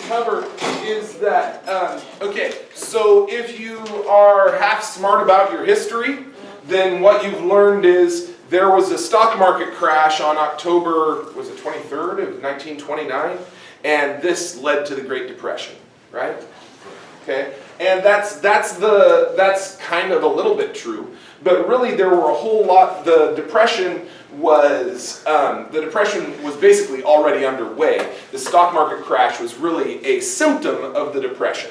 cover is that, okay, so if you are half smart about your history, then what you've learned is there was a stock market crash on October, was it 23rd of 1929? And this led to the Great Depression, right? Okay, and that's kind of a little bit true, but really there were a whole lot. The depression was basically already underway. The stock market crash was really a symptom of the depression.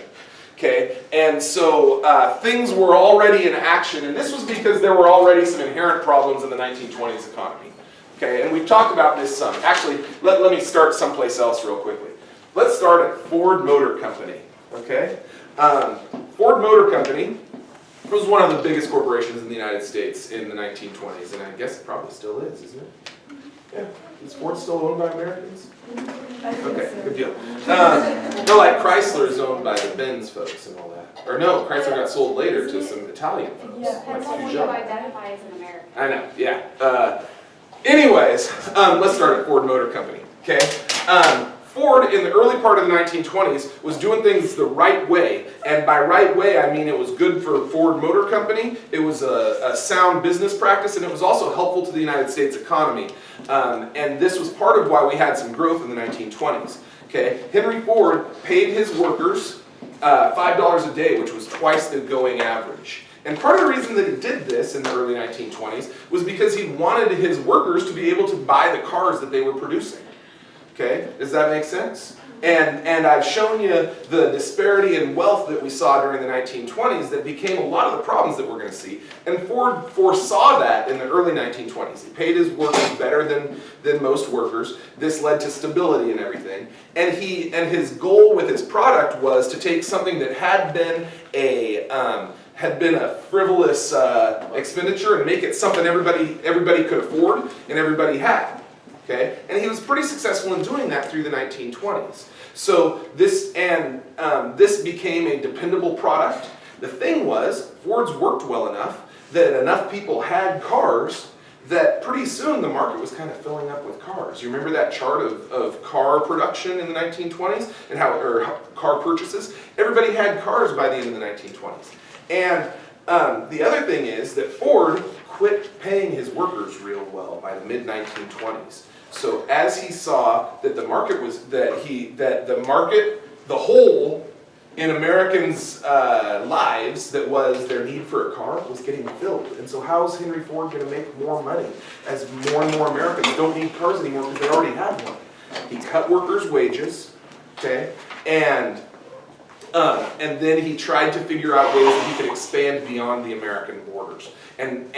Okay, and so things were already in action, and this was because there were already some inherent problems in the 1920s economy. Okay, and we've talked about this some. Actually, let me start someplace else real quickly. Let's start at Ford Motor Company. Okay, Ford Motor Company was one of the biggest corporations in the United States in the 1920s, and I guess it probably still is, isn't it? Yeah. Is Ford still owned by Americans? Okay, good deal. No, like Chrysler is owned by the Benz folks and all that. Or no, Chrysler got sold later to some Italian folks. Yeah, that's what we identify as an American. I know, yeah. Anyways, let's start at Ford Motor Company, okay? Ford, in the early part of the 1920s, was doing things the right way. And by right way, I mean it was good for Ford Motor Company, it was a sound business practice, and it was also helpful to the United States economy. And this was part of why we had some growth in the 1920s. Okay? Henry Ford paid his workers $5 a day, which was twice the going average. And part of the reason that he did this in the early 1920s was because he wanted his workers to be able to buy the cars that they were producing. Okay, does that make sense? And I've shown you the disparity in wealth that we saw during the 1920s that became a lot of the problems that we're going to see. And Ford foresaw that in the early 1920s. He paid his workers better than most workers. This led to stability and everything. And his goal with his product was to take something that had been a frivolous expenditure and make it something everybody could afford and everybody had. Okay? And he was pretty successful in doing that through the 1920s. So this became a dependable product. The thing was, Ford's worked well enough that enough people had cars that pretty soon the market was kind of filling up with cars. You remember that chart of car production in the 1920s and or car purchases? Everybody had cars by the end of the 1920s. And the other thing is that Ford quit paying his workers real well by the mid-1920s. So as he saw that the market was, the hole in Americans' lives that was their need for a car was getting filled. And so how is Henry Ford going to make more money as more and more Americans don't need cars anymore because they already had one? He cut workers' wages, okay, and then he tried to figure out ways that he could expand beyond the American borders. And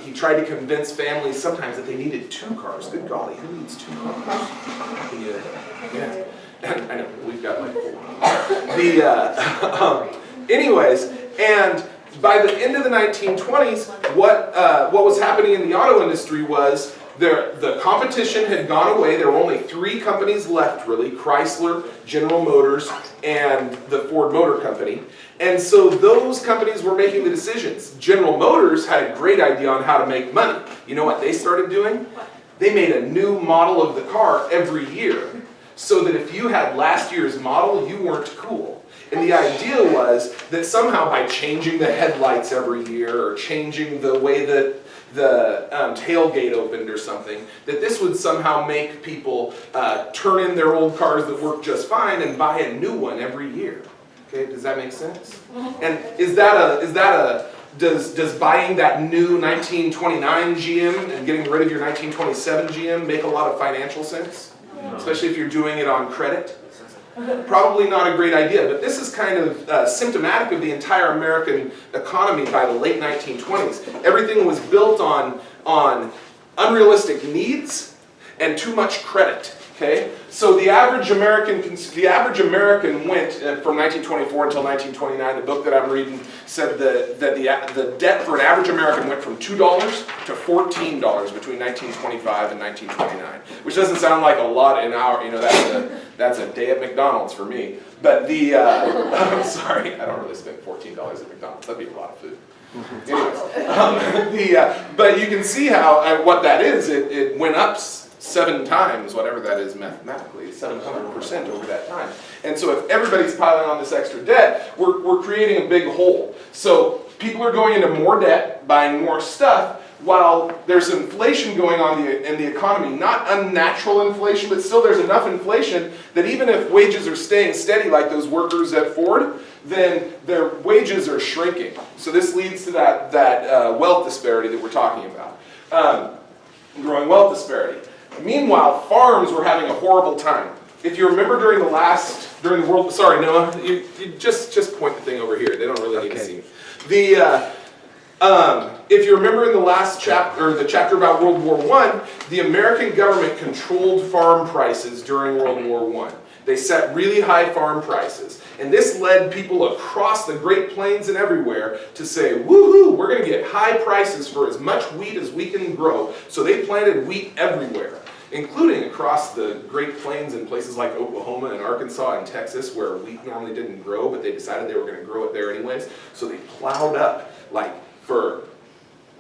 he tried to convince families sometimes that they needed 2 cars. Good golly, who needs 2 cars? Yeah. I know, we've got like 4. Anyways, and by the end of the 1920s, what was happening in the auto industry was the competition had gone away. There were only 3 companies left, really: Chrysler, General Motors, and the Ford Motor Company. And so those companies were making the decisions. General Motors had a great idea on how to make money. You know what they started doing? They made a new model of the car every year, so that if you had last year's model, you weren't cool. And the idea was that somehow by changing the headlights every year, or changing the way that the tailgate opened or something, that this would somehow make people turn in their old cars that work just fine and buy a new one every year. Okay, does that make sense? And does buying that new 1929 GM and getting rid of your 1927 GM make a lot of financial sense? No. Especially if you're doing it on credit? Probably not a great idea, but this is kind of symptomatic of the entire American economy by the late 1920s. Everything was built on unrealistic needs and too much credit. Okay, so the average American went from 1924 until 1929. The book that I'm reading said that the debt for an average American went from $2 to $14 between 1925 and 1929, which doesn't sound like a lot in our, that's a day at McDonald's for me. But I'm sorry, I don't really spend $14 at McDonald's. That'd be a lot of food. Anyways, but you can see how what that is. It went up 7 times, whatever that is mathematically, 700% over that time. And so if everybody's piling on this extra debt, we're creating a big hole. So people are going into more debt, buying more stuff, while there's inflation going on in the economy. Not unnatural inflation, but still there's enough inflation that even if wages are staying steady like those workers at Ford, then their wages are shrinking. So this leads to that wealth disparity that we're talking about. Growing wealth disparity. Meanwhile, farms were having a horrible time. If you remember during the world, sorry Noah, you just point the thing over here. They don't really need to see me. If you remember in the last chapter, or the chapter about World War I, the American government controlled farm prices during World War I. They set really high farm prices. And this led people across the Great Plains and everywhere to say, woohoo, we're going to get high prices for as much wheat as we can grow. So they planted wheat everywhere, including across the Great Plains in places like Oklahoma and Arkansas and Texas, where wheat normally didn't grow, but they decided they were going to grow it there anyways. So they plowed up, like for,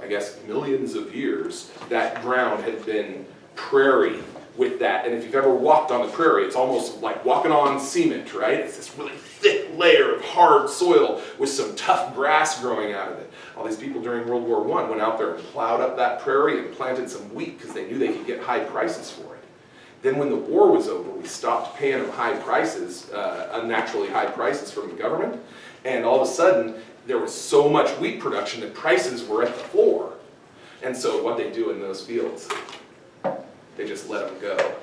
I guess, millions of years, that ground had been prairie with that. And if you've ever walked on the prairie, it's almost like walking on cement, right? It's this really thick layer of hard soil with some tough grass growing out of it. All these people during World War I went out there and plowed up that prairie and planted some wheat because they knew they could get high prices for it. Then when the war was over, we stopped paying them high prices, unnaturally high prices from the government, and all of a sudden there was so much wheat production that prices were at the floor. And so what they do in those fields, they just let them go.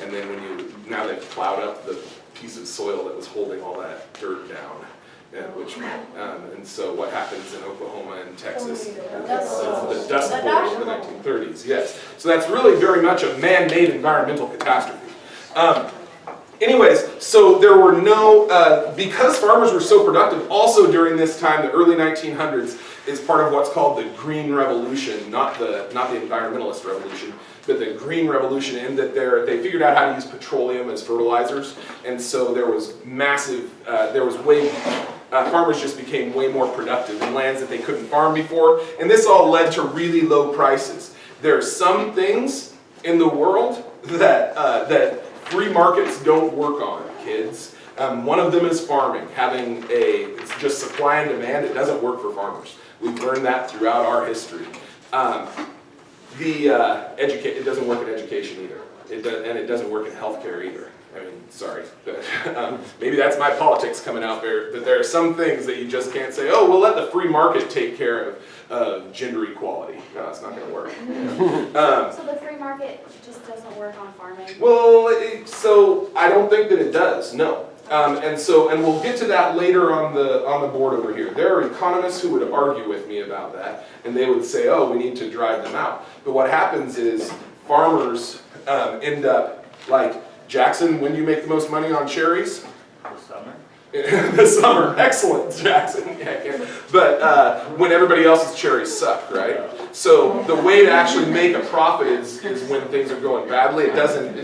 And then now they've plowed up the piece of soil that was holding all that dirt down. And so what happens in Oklahoma and Texas, it's the Dust Bowl of the 1930s, yes. So that's really very much a man-made environmental catastrophe. Anyways, so there were no, because farmers were so productive, also during this time, the early 1900s, is part of what's called the Green Revolution, not the environmentalist revolution, but the Green Revolution, in that they figured out how to use petroleum as fertilizers, and so there was massive, farmers just became way more productive in lands that they couldn't farm before, and this all led to really low prices. There are some things in the world that free markets don't work on, kids. One of them is farming. It's just supply and demand. It doesn't work for farmers. We've learned that throughout our history. It doesn't work in education either. And it doesn't work in healthcare either. I mean, sorry, but maybe that's my politics coming out there, but there are some things that you just can't say, oh, we'll let the free market take care of gender equality. No, it's not going to work. So the free market just doesn't work on farming? Well, so I don't think that it does, no. And we'll get to that later on the board over here. There are economists who would argue with me about that, and they would say, oh, we need to drive them out. But what happens is farmers end up like, Jackson, when do you make the most money on cherries? The summer. The summer, excellent, Jackson. Yeah, but when everybody else's cherries suck, right? So the way to actually make a profit is when things are going badly. It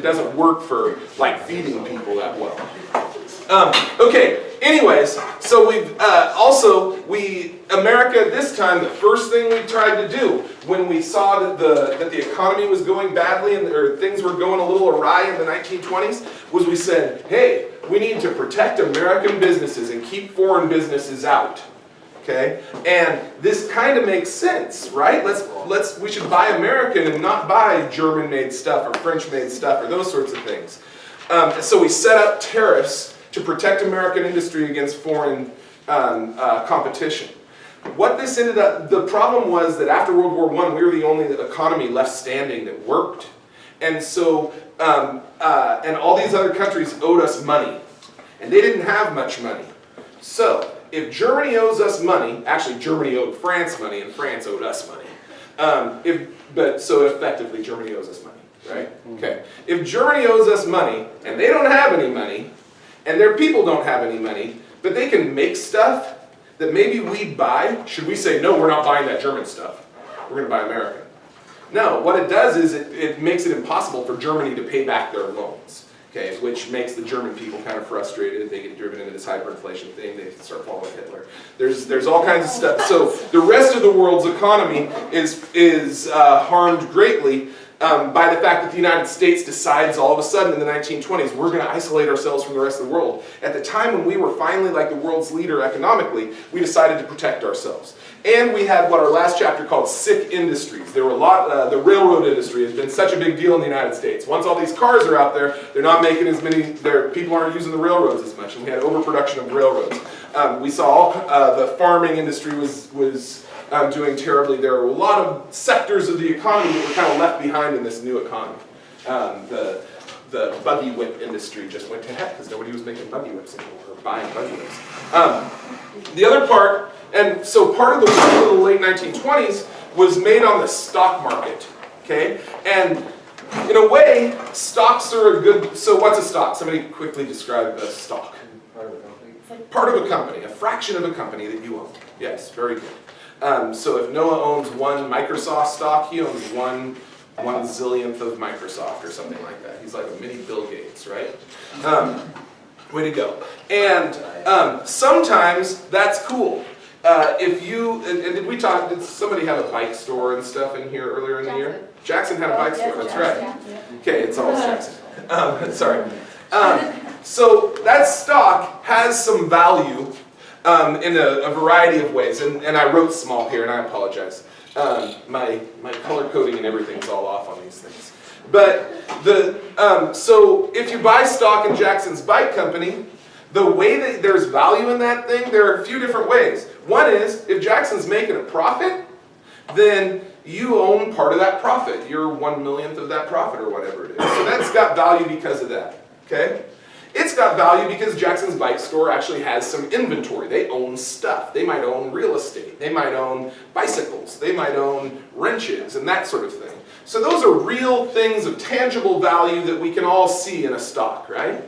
doesn't work for like feeding people that well. Okay. Anyways, so America this time, the first thing we tried to do when we saw that the economy was going badly or things were going a little awry in the 1920s was we said, hey, we need to protect American businesses and keep foreign businesses out. Okay? And this kind of makes sense, right? We should buy American and not buy German-made stuff or French-made stuff or those sorts of things. So we set up tariffs to protect American industry against foreign competition. What this ended up, the problem was that after World War I, we were the only economy left standing that worked. And so, and all these other countries owed us money. And they didn't have much money. So, if Germany owes us money, actually Germany owed France money and France owed us money. So effectively Germany owes us money, right? Okay. If Germany owes us money and they don't have any money, and their people don't have any money, but they can make stuff that maybe we buy, should we say, no, we're not buying that German stuff. We're going to buy American. No, what it does is it makes it impossible for Germany to pay back their loans, okay, which makes the German people kind of frustrated. They get driven into this hyperinflation thing. They start following Hitler. There's all kinds of stuff. So the rest of the world's economy is harmed greatly. by the fact that the United States decides all of a sudden in the 1920s, we're going to isolate ourselves from the rest of the world. At the time when we were finally like the world's leader economically, we decided to protect ourselves. And we had what our last chapter called sick industries. There were a lot, the railroad industry has been such a big deal in the United States. Once all these cars are out there, they're not making as many, people aren't using the railroads as much, and we had overproduction of railroads. We saw the farming industry was doing terribly. There were a lot of sectors of the economy that were kind of left behind in this new economy. The buggy whip industry just went to heck because nobody was making buggy whips anymore or buying buggy whips. The other part, and so part of the work of the late 1920s was made on the stock market, okay? And in a way, stocks are a good, so what's a stock? Somebody quickly describe a stock. Part of a company, a fraction of a company that you own. Yes, very good. So if Noah owns one Microsoft stock, he owns one zillionth of Microsoft or something like that. He's like a mini Bill Gates, right? Way to go. And sometimes that's cool. If you, and did somebody have a bike store and stuff in here earlier in the year? Jackson had a bike store, that's right. Okay, it's all Jackson. Sorry. So that stock has some value in a variety of ways, and I wrote small here, and I apologize. My color coding and everything's all off on these things. But so if you buy stock in Jackson's Bike Company, the way that there's value in that thing, there are a few different ways. One is, if Jackson's making a profit, then you own part of that profit. You're 1/1,000,000th of that profit or whatever it is. So that's got value because of that, okay? It's got value because Jackson's Bike Store actually has some inventory. They own stuff. They might own real estate. They might own bicycles. They might own wrenches and that sort of thing. So those are real things of tangible value that we can all see in a stock, right?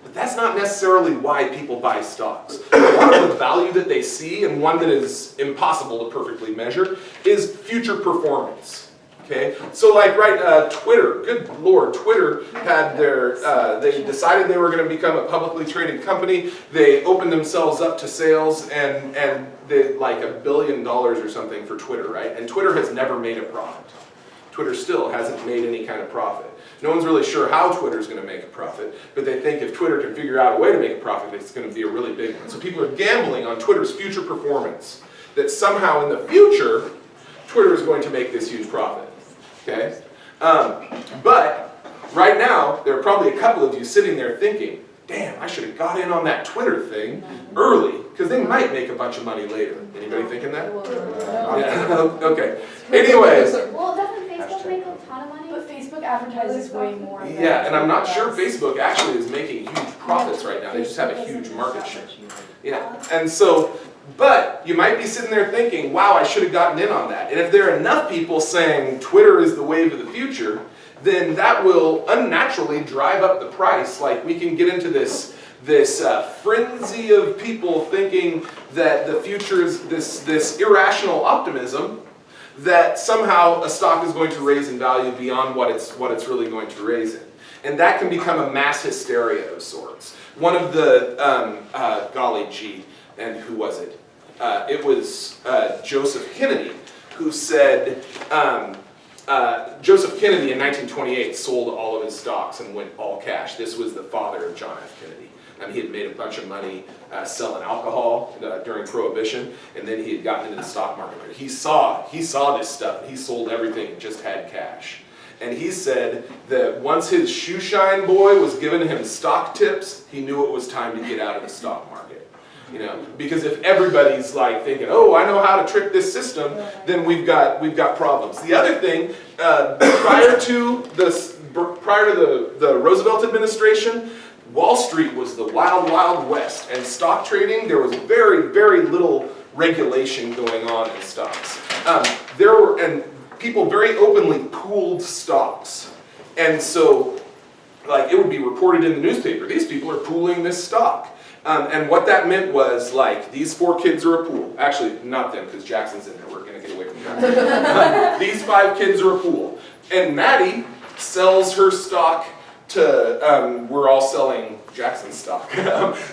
But that's not necessarily why people buy stocks. A lot of the value that they see, and one that is impossible to perfectly measure, is future performance. Okay, so like Twitter, good Lord, Twitter had their, they decided they were going to become a publicly traded company. They opened themselves up to sales and they like $1 billion or something for Twitter, right? And Twitter has never made a profit. Twitter still hasn't made any kind of profit. No one's really sure how Twitter's going to make a profit, but they think if Twitter can figure out a way to make a profit, it's going to be a really big one. So people are gambling on Twitter's future performance, that somehow in the future, Twitter is going to make this huge profit. Okay? But right now, there are probably a couple of you sitting there thinking, damn, I should have got in on that Twitter thing early, because they might make a bunch of money later. Anybody thinking that? Yeah, okay. Anyways. Well, doesn't Facebook make a ton of money? But Facebook advertises way more. Yeah, and I'm not sure Facebook actually is making huge profits right now. They just have a huge market share. Yeah, and so, but you might be sitting there thinking, wow, I should have gotten in on that. And if there are enough people saying Twitter is the wave of the future, then that will unnaturally drive up the price. Like we can get into this frenzy of people thinking that the future is this irrational optimism that somehow a stock is going to raise in value beyond what it's really going to raise in. And that can become a mass hysteria of sorts. One of the, golly gee, and who was it? It was Joseph Kennedy, who said, Joseph Kennedy in 1928 sold all of his stocks and went all cash. This was the father of John F. Kennedy. He had made a bunch of money selling alcohol during Prohibition, and then he had gotten into the stock market. He saw this stuff, and he sold everything and just had cash. And he said that once his shoe shine boy was giving him stock tips, he knew it was time to get out of the stock market. You know, because if everybody's like thinking, oh, I know how to trick this system, then we've got problems. The other thing, prior to the Roosevelt administration, Wall Street was the wild, wild west, and stock trading, there was very, very little regulation going on in stocks. And people very openly pooled stocks. And so, like, it would be reported in the newspaper, these people are pooling this stock. And what that meant was, like, these 4 kids are a pool. Actually, not them, because Jackson's in there. We're going to get away from Jackson. These 5 kids are a pool. And Maddie sells her stock to, we're all selling Jackson stock.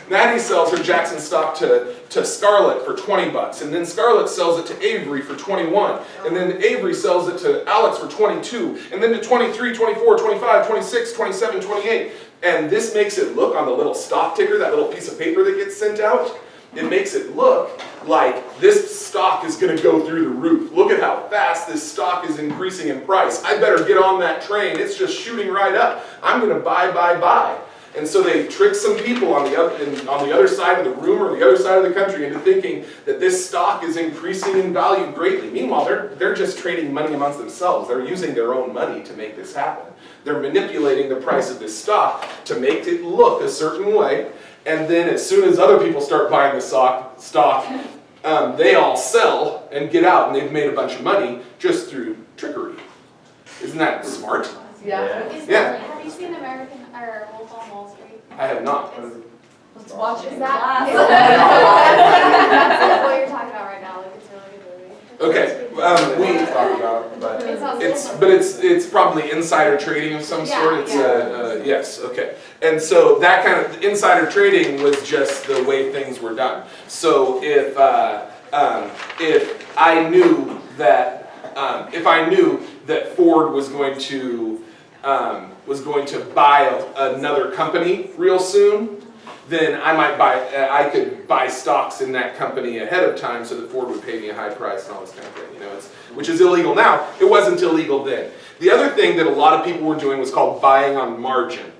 Maddie sells her Jackson stock to Scarlett for 20 bucks, and then Scarlett sells it to Avery for 21, and then Avery sells it to Alex for 22, and then to 23, 24, 25, 26, 27, 28. And this makes it look on the little stock ticker, that little piece of paper that gets sent out, it makes it look like this stock is going to go through the roof. Look at how fast this stock is increasing in price. I better get on that train. It's just shooting right up. I'm going to buy. And so they trick some people on the other side of the room or the other side of the country into thinking that this stock is increasing in value greatly. Meanwhile, they're just trading money amongst themselves. They're using their own money to make this happen. They're manipulating the price of this stock to make it look a certain way. And then as soon as other people start buying the stock, they all sell and get out, and they've made a bunch of money just through trickery. Isn't that smart? Yeah. Have you seen American or Wolf on Wall Street? I have not. Let's watch it. Is that? That's like what you're talking about right now. Like it's a really good movie. Okay, we talk about, but It sounds it's probably insider trading of some sort. Yeah, It's yes, okay. And so that kind of insider trading was just the way things were done. So if I knew that Ford was going to buy another company real soon, then I could buy stocks in that company ahead of time so that Ford would pay me a high price and all this kind of thing, which is illegal now. It wasn't illegal then. The other thing that a lot of people were doing was called buying on margin.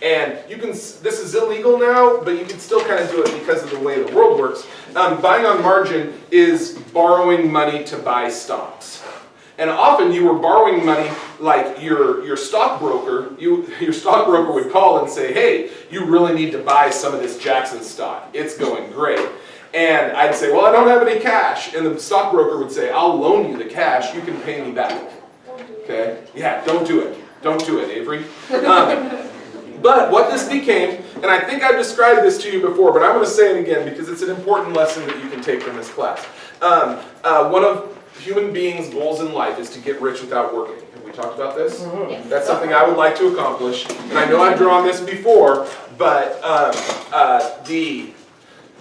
And this is illegal now, but you can still kind of do it because of the way the world works. Buying on margin is borrowing money to buy stocks. And often you were borrowing money, like your stockbroker, your stockbroker would call and say, hey, you really need to buy some of this Jackson stock. It's going great. And I'd say, well, I don't have any cash. And the stockbroker would say, I'll loan you the cash. You can pay me back. Okay? Yeah, don't do it. Don't do it, Avery. But what this became, and I think I've described this to you before, but I'm going to say it again because it's an important lesson that you can take from this class. One of human beings' goals in life is to get rich without working. Have we talked about this? Yes. That's something I would like to accomplish. And I know I've drawn this before, but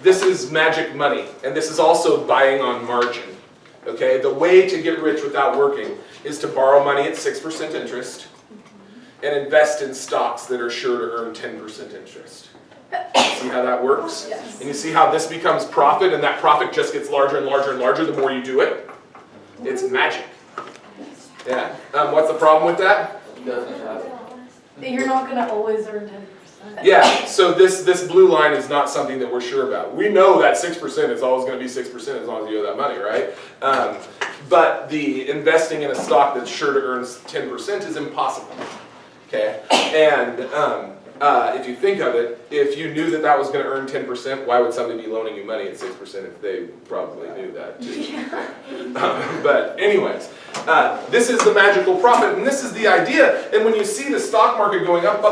this is magic money. And this is also buying on margin. Okay? The way to get rich without working is to borrow money at 6% interest and invest in stocks that are sure to earn 10% interest. See how that works? Yes. And you see how this becomes profit, and that profit just gets larger and larger and larger the more you do it? It's magic. Yeah. What's the problem with that? You're not gonna always earn 10%. Yeah, so this blue line is not something that we're sure about. We know that 6% is always going to be 6% as long as you owe that money, right? But the investing in a stock that's sure to earn 10% is impossible. Okay? And if you think of it, if you knew that was going to earn 10%, why would somebody be loaning you money at 6% if they probably knew that too? But anyways, this is the magical profit, and this is the idea. And when you see the stock market going up,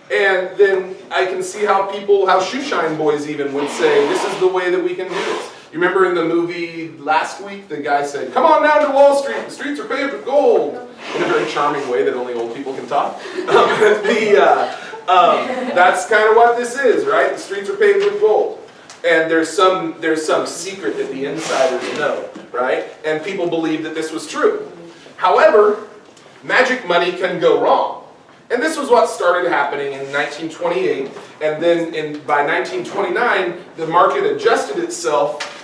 and then I can see how shoeshine boys even would say, this is the way that we can do this. You remember in the movie last week, the guy said, come on down to Wall Street, the streets are paved with gold, in a very charming way that only old people can talk. That's kind of what this is, right? The streets are paved with gold. And there's some secret that the insiders know, right? And people believe that this was true. However, magic money can go wrong. And this was what started happening in 1928, and then by 1929, the market adjusted itself.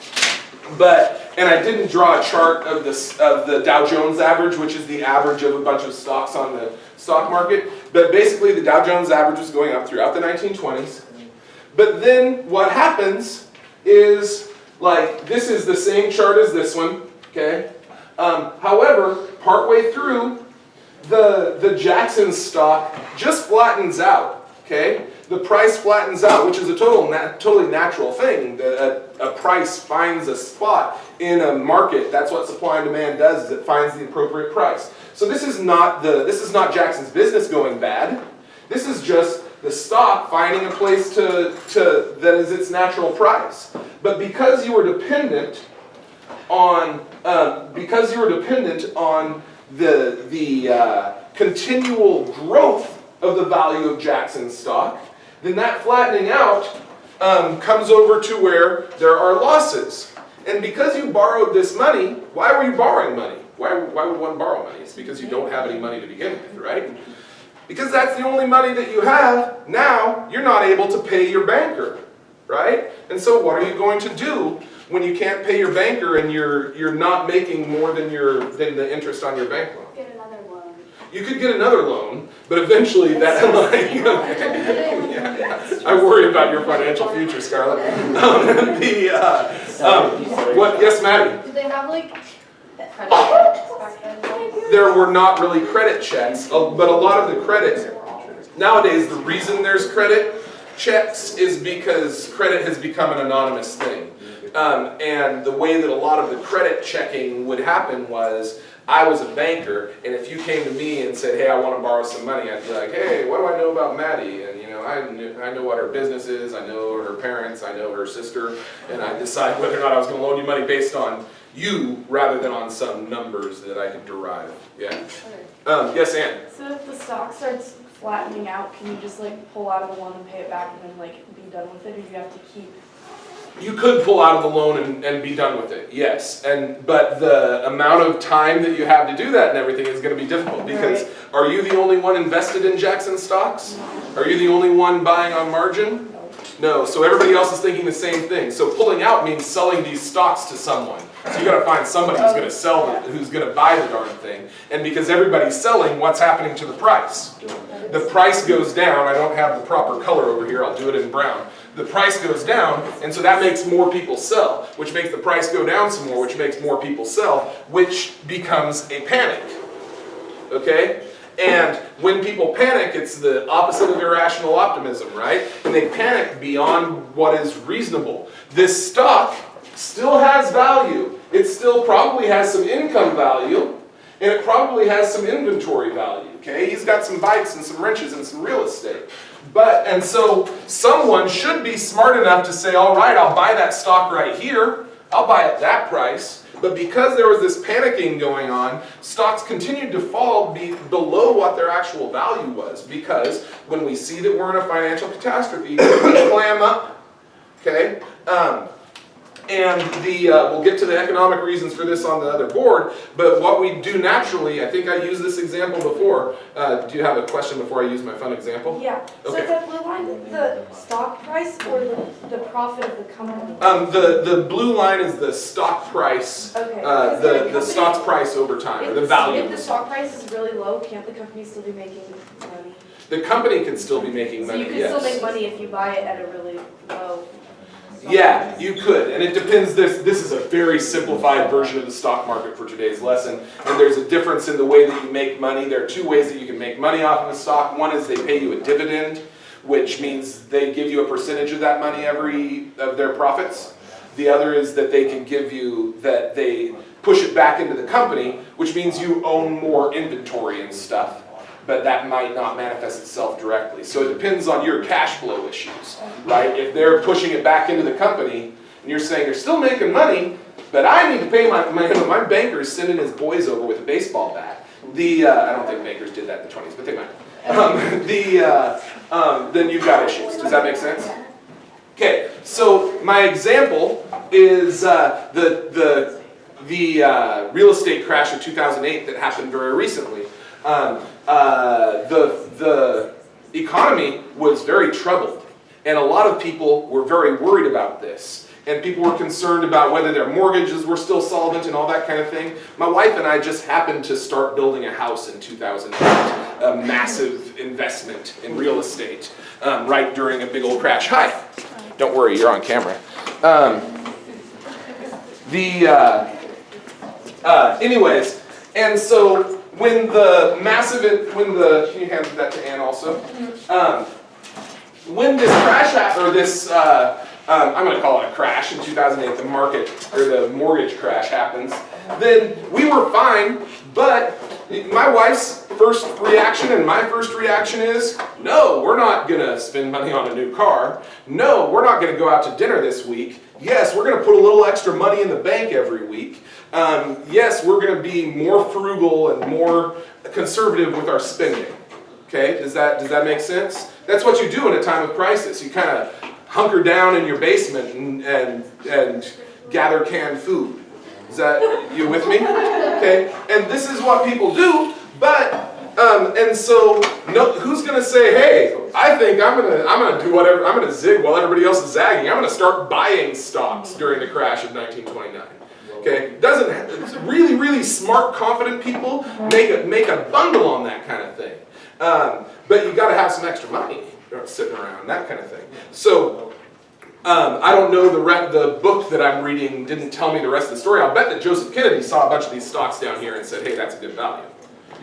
And I didn't draw a chart of the Dow Jones average, which is the average of a bunch of stocks on the stock market. But basically, the Dow Jones average was going up throughout the 1920s. But then what happens is, like, this is the same chart as this one, okay? However, partway through, the Jackson stock just flattens out, okay? The price flattens out, which is a totally natural thing. A price finds a spot in a market. That's what supply and demand does, is it finds the appropriate price. So this is not Jackson's business going bad. This is just the stock finding a place that is its natural price. But because you were dependent on the continual growth of the value of Jackson stock, then that flattening out comes over to where there are losses. And because you borrowed this money, why were you borrowing money? Why would one borrow money? It's because you don't have any money to begin with, right? Because that's the only money that you have. Now, you're not able to pay your banker, right? And so what are you going to do when you can't pay your banker and you're not making more than the interest on your bank loan? Get another loan. You could get another loan, but eventually that I worry about your financial future, Scarlett. Yes, Maddie? Do they have like credit cards back then? There were not really credit checks, but a lot of the credit, nowadays the reason there's credit checks is because credit has become an anonymous thing. And the way that a lot of the credit checking would happen was, I was a banker, and if you came to me and said, hey, I want to borrow some money, I'd be like, hey, what do I know about Maddie? And I know what her business is, I know her parents, I know her sister, and I decide whether or not I was going to loan you money based on you rather than on some numbers that I could derive. Yeah. Yes, Ann? So if the stock starts flattening out, can you just like pull out of the loan and pay it back and then like be done with it, or do you have to keep? You could pull out of the loan and be done with it, yes. But the amount of time that you have to do that and everything is going to be difficult because are you the only one invested in Jackson stocks? Are you the only one buying on margin? No, so everybody else is thinking the same thing. So pulling out means selling these stocks to someone. So you got to find somebody who's going to sell them, who's going to buy the darn thing. And because everybody's selling, what's happening to the price? The price goes down. I don't have the proper color over here. I'll do it in brown. The price goes down, and so that makes more people sell, which makes the price go down some more, which makes more people sell, which becomes a panic. Okay? And when people panic, it's the opposite of irrational optimism, right? And they panic beyond what is reasonable. This stock still has value. It still probably has some income value, and it probably has some inventory value, okay? He's got some bikes and some wrenches and some real estate. And so someone should be smart enough to say, all right, I'll buy that stock right here. I'll buy at that price. But because there was this panicking going on, stocks continued to fall below what their actual value was. Because when we see that we're in a financial catastrophe, we clam up, okay? We'll get to the economic reasons for this on the other board, but what we do naturally, I think I used this example before. Do you have a question before I use my fun example? Yeah. So Okay. is that blue line the stock price or the profit of the company? The blue line is the stock price, Okay. the stock's price over time, or the value. If the stock price is really low, can't the company still be making money? The company can still be making So money, you can yes. still make money if you buy it at a really low. Yeah, you could, and it depends. This is a very simplified version of the stock market for today's lesson, and there's a difference in the way that you make money. There are two ways that you can make money off of a stock. One is they pay you a dividend, which means they give you a percentage of that money of their profits. The other is that they can give you, that they push it back into the company, which means you own more inventory and stuff. But that might not manifest itself directly. So it depends on your cash flow issues, right? If they're pushing it back into the company, and you're saying they're still making money, but I need to pay my banker's sending his boys over with a baseball bat. I don't think bankers did that in the 20s, but they might. Then you've got issues. Does that make sense? Okay, so my example is the real estate crash of 2008 that happened very recently. The economy was very troubled, and a lot of people were very worried about this, and people were concerned about whether their mortgages were still solvent and all that kind of thing. My wife and I just happened to start building a house in 2008, a massive investment in real estate, right during a big old crash. Hi, don't worry, you're on camera. Anyways, and so when can you hand that to Ann also? When this crash happened, or this, I'm going to call it a crash in 2008, the market, or the mortgage crash happens, then we were fine, but my wife's first reaction and my first reaction is, no, we're not going to spend money on a new car. No, we're not going to go out to dinner this week. Yes, we're going to put a little extra money in the bank every week. Yes, we're going to be more frugal and more conservative with our spending. Okay, does that make sense? That's what you do in a time of crisis. You kind of hunker down in your basement and gather canned food. Is that, you with me? Okay, and this is what people do, but, and so, no, who's gonna say, hey, I think I'm gonna do whatever, I'm gonna zig while everybody else is zagging. I'm gonna start buying stocks during the crash of 1929. Okay, it's really, really smart, confident people make a bundle on that kind of thing. But you gotta have some extra money sitting around, that kind of thing. So, I don't know the book that I'm reading didn't tell me the rest of the story. I'll bet that Joseph Kennedy saw a bunch of these stocks down here and said, hey, that's a good value.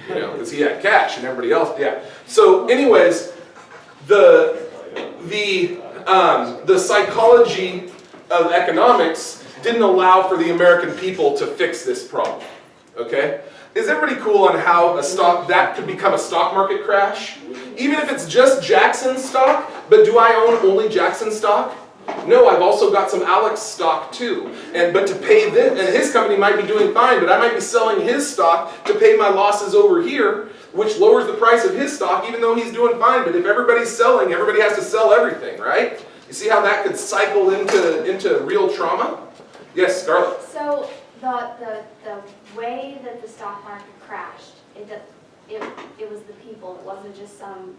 You know, because he had cash and everybody else, yeah. So anyways, the psychology of economics didn't allow for the American people to fix this problem, okay? Is everybody cool on how that could become a stock market crash? Even if it's just Jackson stock, but do I own only Jackson stock? No, I've also got some Alex stock too. But to pay this, and his company might be doing fine, but I might be selling his stock to pay my losses over here, which lowers the price of his stock even though he's doing fine. But if everybody's selling, everybody has to sell everything, right? You see how that could cycle into real trauma? Yes, Scarlett. So the way that the stock market crashed, it was the people. It wasn't just some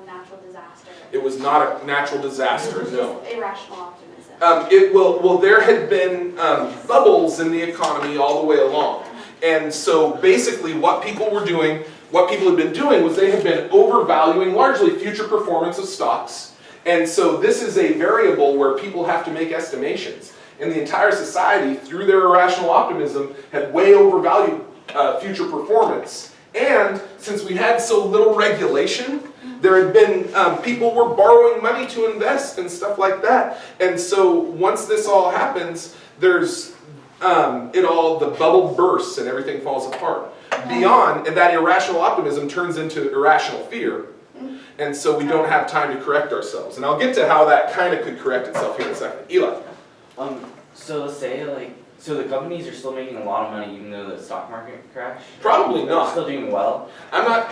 natural disaster. It was not a natural disaster, no. Just irrational optimism. Well, there had been bubbles in the economy all the way along. And so basically what people had been doing was they had been overvaluing largely future performance of stocks. And so this is a variable where people have to make estimations. And the entire society, through their irrational optimism, had way overvalued future performance. And since we had so little regulation, there had been, people were borrowing money to invest and stuff like that. And so once this all happens, there's, the bubble bursts and everything falls apart. Beyond, and that irrational optimism turns into irrational fear. And so we don't have time to correct ourselves. And I'll get to how that kind of could correct itself here in a second. Eli. So let's say, so the companies are still making a lot of money even though the stock market crashed? Probably They're not. still doing well?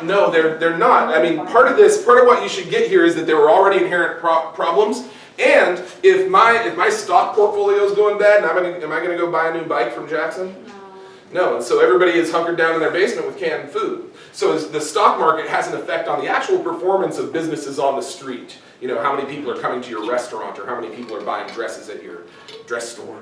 No, they're not. I mean, part of what you should get here is that there were already inherent problems. And if my stock portfolio is going bad, am I gonna go buy a new bike from Jackson? No, and so everybody is hunkered down in their basement with canned food. So the stock market has an effect on the actual performance of businesses on the street. You know, how many people are coming to your restaurant or how many people are buying dresses at your dress store.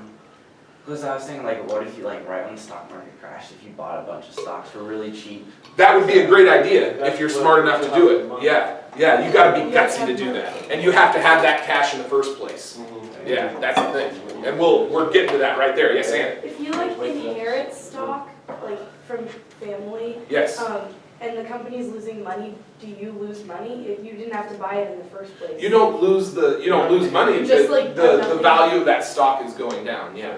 Because I was saying, like, what if you, like, right when the stock market crashed, if you bought a bunch of stocks for really cheap? That would be a great idea if you're smart enough to do it. Yeah, you gotta be gutsy to do that. And you have to have that cash in the first place. Yeah, that's the thing. And we're getting to that right there. Yes, Ann? If you like inherit stock, like from family, Yes. and the company's losing money, do you lose money if you didn't have to buy it in the first place? You don't lose money. Just like the value of that stock is going down. Yeah.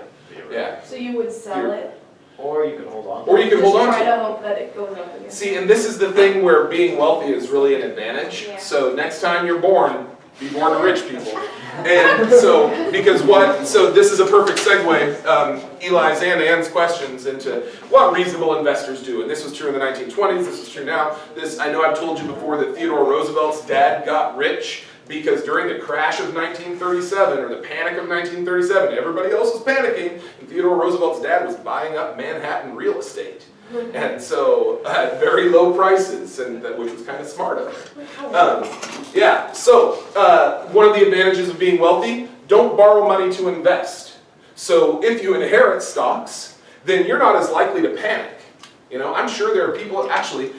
Yeah. So you would sell it? Or you can hold on. Or you can hold on Just to try it. to hope that it goes up again. See, and this is the thing where being wealthy is really an advantage. Yeah. So next time you're born, be born to rich people. And so, so this is a perfect segue, Eli's and Ann's questions into what reasonable investors do. And this was true in the 1920s, this is true now. I know I've told you before that Theodore Roosevelt's dad got rich because during the crash of 1937, or the panic of 1937, everybody else was panicking, and Theodore Roosevelt's dad was buying up Manhattan real estate. And so, at very low prices, which was kind of smart of him. Yeah, so, one of the advantages of being wealthy, don't borrow money to invest. So, if you inherit stocks, then you're not as likely to panic. You know, I'm sure there are people, actually,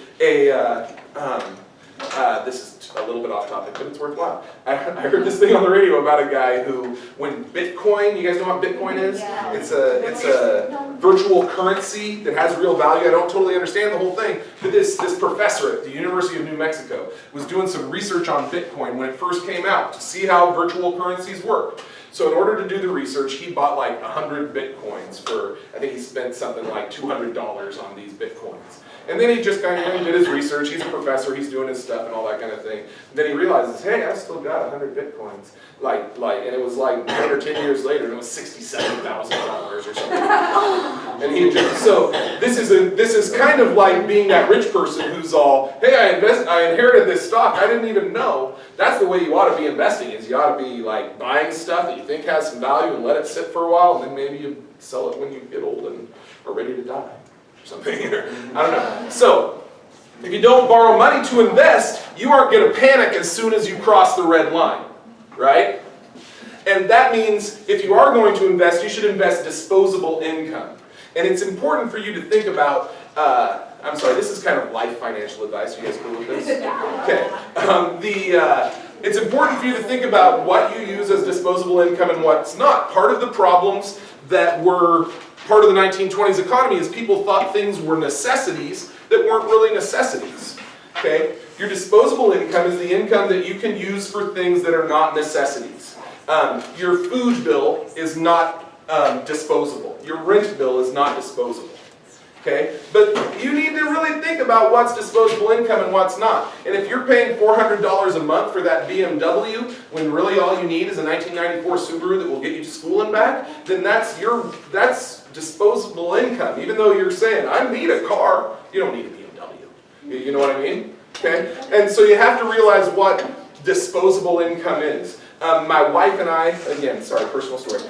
this is a little bit off topic, but it's worthwhile. I heard this thing on the radio about a guy who, when Bitcoin, you guys know what Bitcoin is? Yeah. It's a virtual currency that has real value. I don't totally understand the whole thing, but this professor at the University of New Mexico was doing some research on Bitcoin when it first came out to see how virtual currencies work. So in order to do the research, he bought like 100 Bitcoins for, I think he spent something like $200 on these Bitcoins. And then he just kind of did his research. He's a professor. He's doing his stuff and all that kind of thing. And then he realizes, hey, I still got 100 Bitcoins. And it was like 9 or 10 years later, and it was $67,000 or something. And he just, so this is kind of like being that rich person who's all, hey, I inherited this stock. I didn't even know. That's the way you ought to be investing. Is you ought to be like buying stuff that you think has some value and let it sit for a while, and then maybe you sell it when you get old and are ready to die or something. I don't know. So if you don't borrow money to invest, you aren't going to panic as soon as you cross the red line. Right? And that means if you are going to invest, you should invest disposable income. And it's important for you to think about, I'm sorry, this is kind of life financial advice. Are you guys cool with this? Okay. It's important for you to think about what you use as disposable income and what's not. Part of the problems that were part of the 1920s economy is people thought things were necessities that weren't really necessities. Okay? Your disposable income is the income that you can use for things that are not necessities. Your food bill is not disposable. Your rent bill is not disposable. Okay? But you need to really think about what's disposable income and what's not. And if you're paying $400 a month for that BMW, when really all you need is a 1994 Subaru that will get you to school and back, then that's disposable income. Even though you're saying, I need a car, you don't need a BMW. You know what I mean? Okay? And so you have to realize what disposable income is. My wife and I, again, sorry, personal story.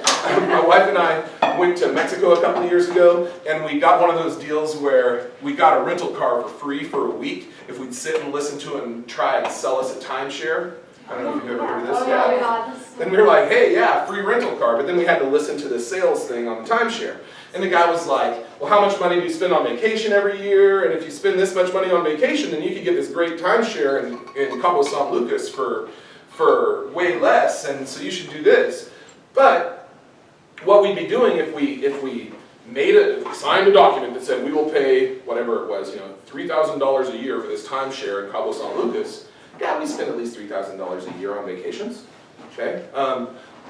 My wife and I went to Mexico a couple of years ago, and we got one of those deals where we got a rental car for free for a week if we'd sit and listen to him try and sell us a timeshare. I don't know if you've ever heard of this. Oh my God. And we were like, hey, yeah, free rental car. But then we had to listen to the sales thing on the timeshare. And the guy was like, well, how much money do you spend on vacation every year? And if you spend this much money on vacation, then you could get this great timeshare in Cabo San Lucas for way less. And so you should do this. But what we'd be doing if we signed a document that said we will pay whatever it was, $3,000 a year for this timeshare in Cabo San Lucas, yeah, we spend at least $3,000 a year on vacations. Okay?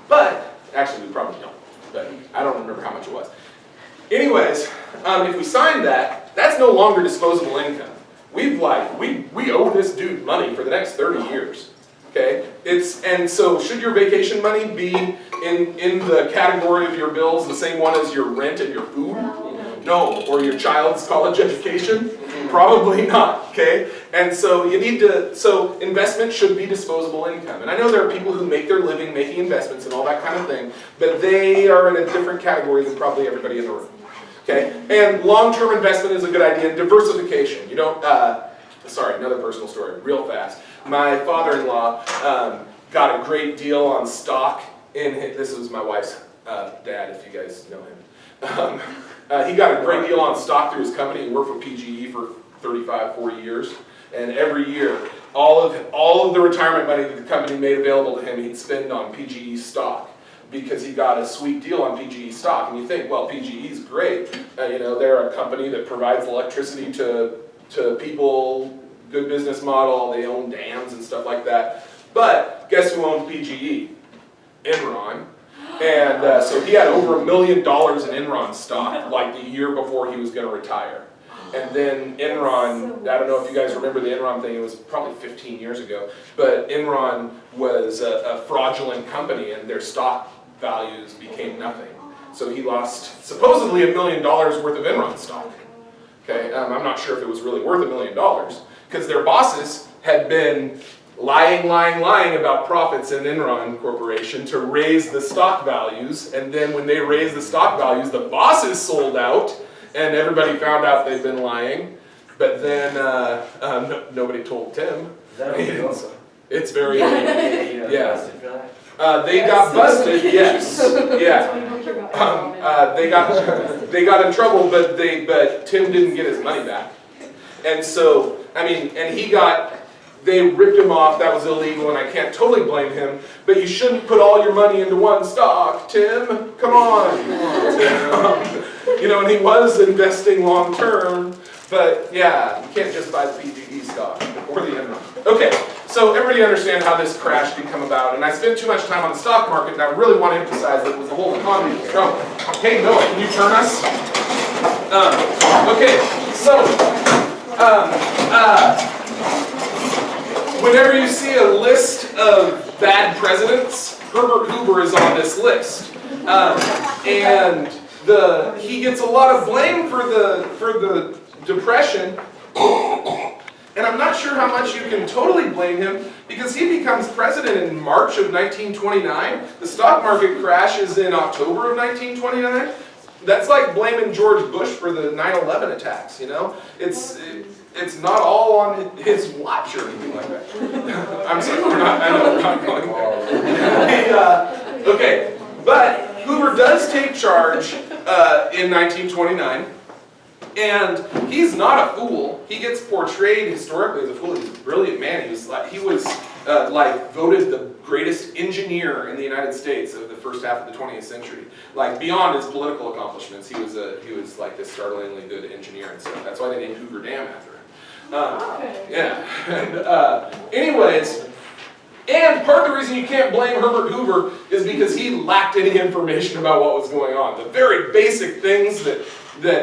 But actually, we probably don't. But I don't remember how much it was. Anyways, if we signed that, that's no longer disposable income. We owe this dude money for the next 30 years. Okay? And so should your vacation money be in the category of your bills, the same one as your rent and your food? No. Or your child's college education? Probably not, okay? And so so investment should be disposable income. And I know there are people who make their living making investments and all that kind of thing, but they are in a different category than probably everybody in the room. Okay? And long-term investment is a good idea. And diversification. You don't, sorry, another personal story, real fast. My father-in-law got a great deal on stock this was my wife's dad, if you guys know him. He got a great deal on stock through his company. He worked for PGE for 35, 40 years. And every year, all of the retirement money that the company made available to him, he'd spend on PGE stock because he got a sweet deal on PGE stock. And you think, well, PGE's great. They're a company that provides electricity to people, good business model, they own dams and stuff like that. But guess who owns PGE? Enron. And so he had over $1 million in Enron stock like the year before he was going to retire. And then Enron, I don't know if you guys remember the Enron thing, it was probably 15 years ago, but Enron was a fraudulent company and their stock values became nothing. So he lost supposedly $1 million worth of Enron stock. Okay, I'm not sure if it was really worth $1 million because their bosses had been lying about profits in Enron Corporation to raise the stock values, and then when they raised the stock values, the bosses sold out, and everybody found out they'd been lying, but then nobody told Tim. Is that illegal? It's very illegal. Yeah. Busted for that? They got busted, yes. Yeah. They got in trouble, but Tim didn't get his money back. And so, they ripped him off, that was illegal, and I can't totally blame him, but you shouldn't put all your money into one stock, Tim, come on. And he was investing long term, but yeah, you can't just buy the PGE stock, or the Enron. Okay, so everybody understand how this crash can come about, and I spent too much time on the stock market, and I really want to emphasize that it was the whole economy that was trouble. Hey, Noah, can you turn us? Okay, so, Whenever you see a list of bad presidents, Herbert Hoover is on this list. And he gets a lot of blame for the Depression. And I'm not sure how much you can totally blame him, because he becomes president in March of 1929. The stock market crashes in October of 1929. That's like blaming George Bush for the 9/11 attacks, you know? It's not all on his watch or anything like that. I'm sorry, I know we're not going there. Okay, but Hoover does take charge in 1929. And he's not a fool. He gets portrayed historically as a fool. He's a brilliant man. He was voted the greatest engineer in the United States of the first half of the 20th century. Like, beyond his political accomplishments, he was like this startlingly good engineer and stuff. That's why they named Hoover Dam after him. Yeah. And anyways. And part of the reason you can't blame Herbert Hoover is because he lacked any information about what was going on. The very basic things that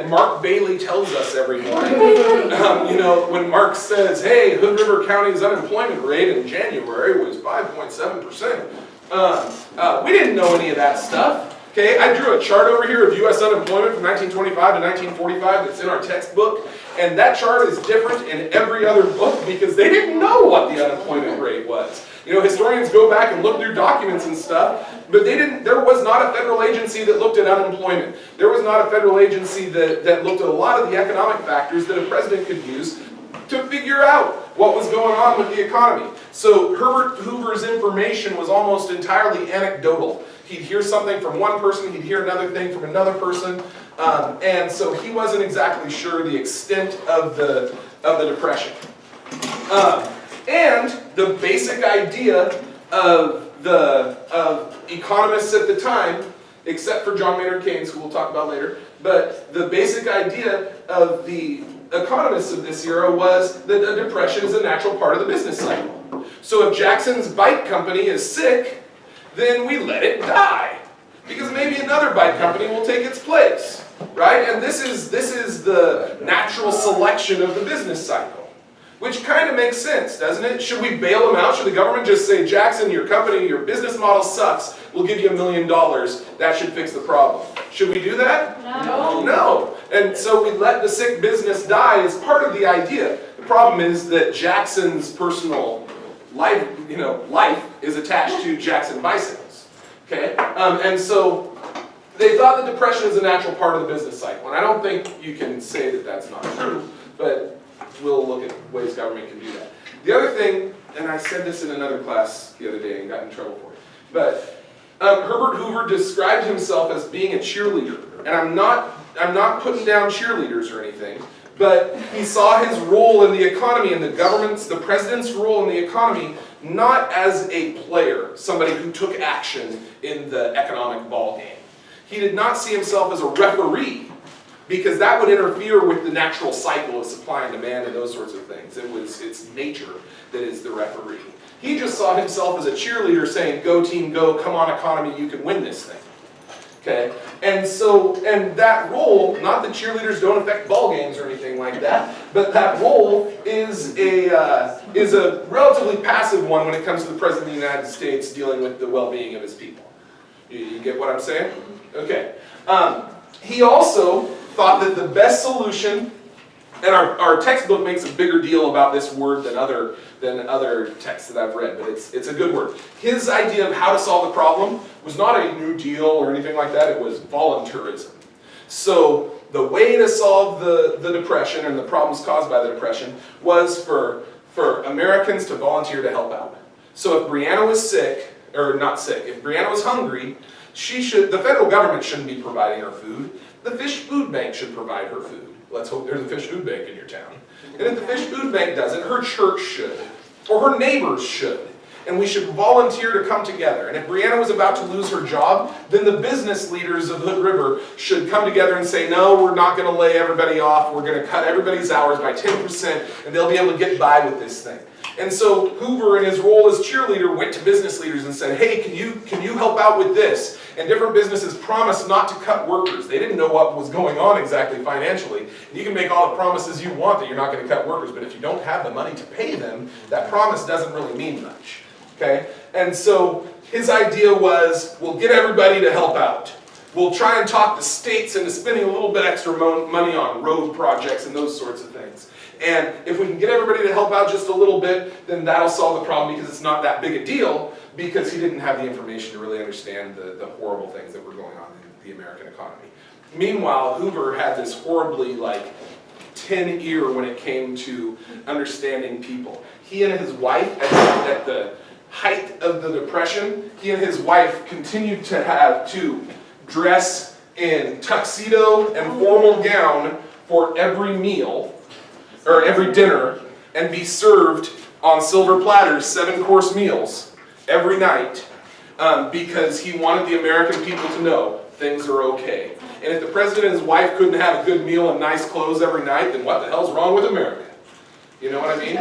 Mark Bailey tells us every morning. When Mark says, hey, Hood River County's unemployment rate in January was 5.7%. We didn't know any of that stuff. Okay, I drew a chart over here of U.S. unemployment from 1925 to 1945 that's in our textbook. And that chart is different in every other book because they didn't know what the unemployment rate was. Historians go back and look through documents and stuff, but there was not a federal agency that looked at unemployment. There was not a federal agency that looked at a lot of the economic factors that a president could use to figure out what was going on with the economy. So Herbert Hoover's information was almost entirely anecdotal. He'd hear something from one person, he'd hear another thing from another person, and so he wasn't exactly sure the extent of the Depression. And the basic idea of economists at the time, except for John Maynard Keynes, who we'll talk about later, but the basic idea of the economists of this era was that a depression is a natural part of the business cycle. So if Jackson's bike company is sick, then we let it die, because maybe another bike company will take its place, right? And this is the natural selection of the business cycle. Which kind of makes sense, doesn't it? Should we bail them out? Should the government just say, Jackson, your company, your business model sucks, we'll give you $1 million, that should fix the problem? Should we do that? No. No. And so we let the sick business die as part of the idea. The problem is that Jackson's personal life is attached to Jackson bicycles. Okay? And so they thought the Depression is a natural part of the business cycle. And I don't think you can say that that's not true, but we'll look at ways government can do that. The other thing, and I said this in another class the other day and got in trouble for it, but Herbert Hoover described himself as being a cheerleader. And I'm not putting down cheerleaders or anything, but he saw his role in the economy and the president's role in the economy not as a player, somebody who took action in the economic ball game. He did not see himself as a referee, because that would interfere with the natural cycle of supply and demand and those sorts of things. It's nature that is the referee. He just saw himself as a cheerleader saying, go team, go, come on economy, you can win this thing. Okay? And that role, not that cheerleaders don't affect ball games or anything like that, but that role is a relatively passive one when it comes to the President of the United States dealing with the well-being of his people. You get what I'm saying? Okay. He also thought that the best solution, and our textbook makes a bigger deal about this word than other texts that I've read, but it's a good word. His idea of how to solve the problem was not a New Deal or anything like that, it was voluntarism. So the way to solve the Depression and the problems caused by the Depression was for Americans to volunteer to help out. So if Brianna was sick, or not sick, if Brianna was hungry, the federal government shouldn't be providing her food. The Fish Food Bank should provide her food. Let's hope there's a Fish Food Bank in your town. And if the Fish Food Bank doesn't, her church should. Or her neighbors should. And we should volunteer to come together. And if Brianna was about to lose her job, then the business leaders of Hood River should come together and say, no, we're not going to lay everybody off. We're going to cut everybody's hours by 10%, and they'll be able to get by with this thing. And so Hoover, in his role as cheerleader, went to business leaders and said, hey, can you help out with this? And different businesses promised not to cut workers. They didn't know what was going on exactly financially. You can make all the promises you want that you're not going to cut workers, but if you don't have the money to pay them, that promise doesn't really mean much. Okay? And so his idea was, we'll get everybody to help out. We'll try and talk the states into spending a little bit extra money on road projects and those sorts of things. And if we can get everybody to help out just a little bit, then that'll solve the problem because it's not that big a deal, because he didn't have the information to really understand the horrible things that were going on in the American economy. Meanwhile, Hoover had this horribly tin ear when it came to understanding people. He and his wife, at the height of the Depression, he and his wife continued to dress in tuxedo and formal gown for every meal, or every dinner, and be served on silver platters, 7-course meals every night, because he wanted the American people to know things are okay. And if the president and his wife couldn't have a good meal and nice clothes every night, then what the hell's wrong with America? You know what I mean?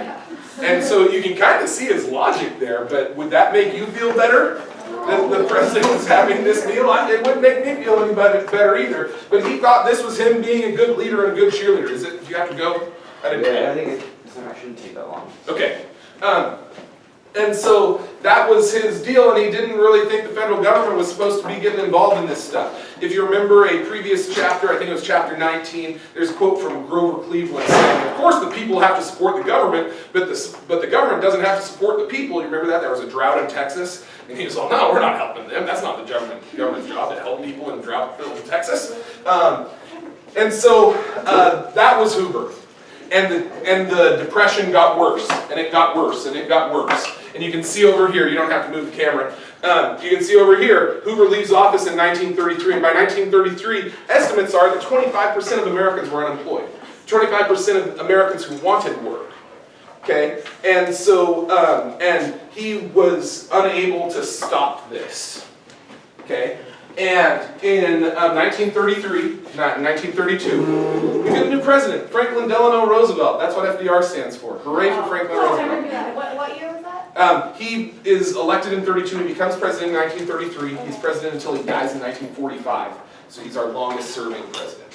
And so you can kind of see his logic there, but would that make you feel better? That the president was having this meal? It wouldn't make me feel any better either. But he thought this was him being a good leader and a good cheerleader. Do you have to go? I didn't. Yeah, I think it shouldn't take that long. Okay. And so that was his deal, and he didn't really think the federal government was supposed to be getting involved in this stuff. If you remember a previous chapter, I think it was chapter 19, there's a quote from Grover Cleveland saying, of course the people have to support the government, but the government doesn't have to support the people. You remember that? There was a drought in Texas, and he was like, no, we're not helping them. That's not the government's job to help people in drought-filled Texas. And so that was Hoover. And the Depression got worse, and it got worse, and it got worse. And you can see over here, you don't have to move the camera, you can see over here, Hoover leaves office in 1933, and by 1933, estimates are that 25% of Americans were unemployed. 25% of Americans who wanted work. Okay? And so, and he was unable to stop this. Okay? And in 1933, not in 1932, we get a new president, Franklin Delano Roosevelt. That's what FDR stands for. Hooray for Franklin Roosevelt. What year was that? He is elected in 32, he becomes president in 1933. He's president until he dies in 1945. So he's our longest serving president.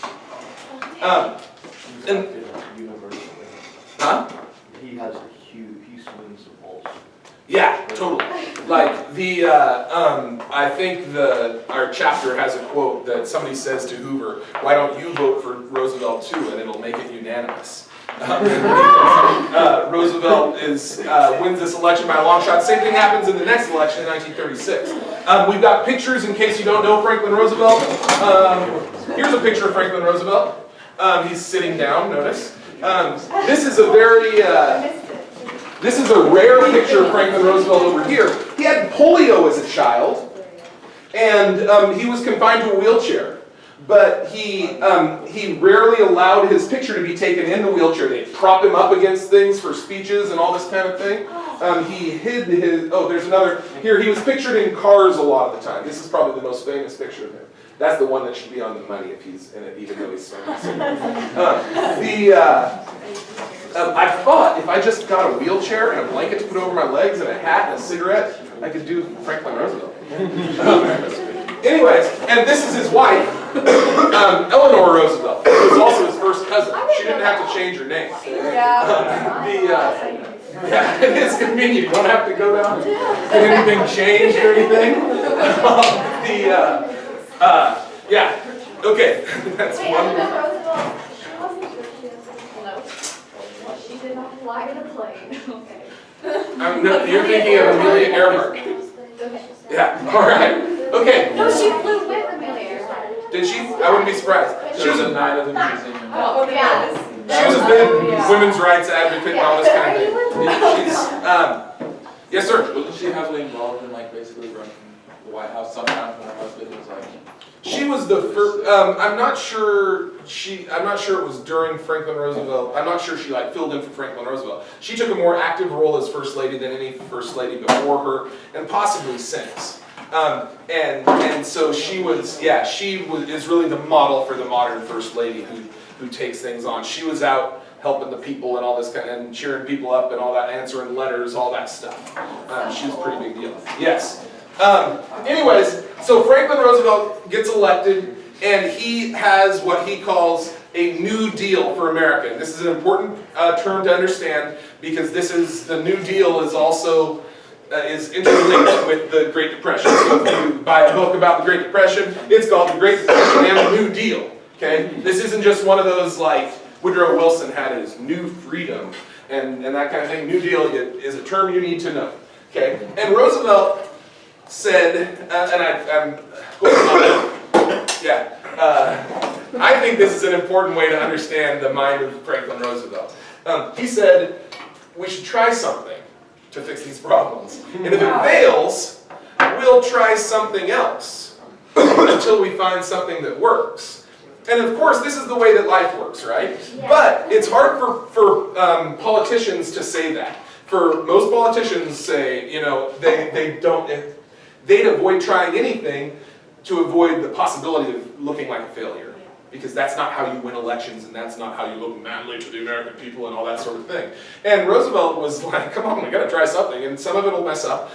He has a huge, he swings the balls. Yeah, totally. Like I think our chapter has a quote that somebody says to Hoover, "Why don't you vote for Roosevelt too, and it'll make it unanimous." Roosevelt wins this election by a long shot. Same thing happens in the next election in 1936. We've got pictures in case you don't know Franklin Roosevelt. Here's a picture of Franklin Roosevelt. He's sitting down. Notice. This is a very This is a rare picture of Franklin Roosevelt over here. He had polio as a child, and he was confined to a wheelchair. But he rarely allowed his picture to be taken in the wheelchair. They'd prop him up against things for speeches and all this kind of thing. He hid his, there's another, here, he was pictured in cars a lot of the time. This is probably the most famous picture of him. That's the one that should be on the money if he's in it, even though he's smoking cigarettes. I thought if I just got a wheelchair and a blanket to put over my legs and a hat and a cigarette, I could do Franklin Roosevelt. Anyways, and this is his wife, Eleanor Roosevelt, who was also his first cousin. She didn't have to change her name. Yeah, it is convenient. You don't have to go down and get anything changed or anything. Yeah, okay, that's Wait, one. Eleanor Roosevelt, she wasn't sure she was no. She did not fly in a plane. Okay. No, you're thinking of Amelia Earhart. Yeah, all right. Okay. No, she flew with Amelia Earhart. Did she? I wouldn't be surprised. She was a night of the museum. Oh, yeah. She was a big women's rights advocate and all this kind of thing. She's, yes, sir. Wasn't she heavily involved in basically running the White House sometimes when her husband was She was the first. I'm not sure it was during Franklin Roosevelt. I'm not sure she filled in for Franklin Roosevelt. She took a more active role as first lady than any first lady before her, and possibly since. And so she is really the model for the modern first lady who takes things on. She was out helping the people and all this kind of, and cheering people up and all that, answering letters, all that stuff. She was a pretty big deal. Yes. Anyways, So Franklin Roosevelt gets elected, and he has what he calls a New Deal for America. And this is an important term to understand because the New Deal is also is interlinked with the Great Depression. So if you buy a book about the Great Depression, it's called The Great Depression and the New Deal. Okay? This isn't just one of those like Woodrow Wilson had his New Freedom and that kind of thing. New Deal is a term you need to know. Okay? And Roosevelt said, I think this is an important way to understand the mind of Franklin Roosevelt. He said, we should try something to fix these problems. And if it fails, we'll try something else until we find something that works. And of course, this is the way that life works, right? Yeah. But it's hard for politicians to say that. For most politicians say, you know, they'd avoid trying anything to avoid the possibility of looking like a failure. Because that's not how you win elections, and that's not how you look manly to the American people and all that sort of thing. And Roosevelt was like, come on, we gotta try something, and some of it will mess up,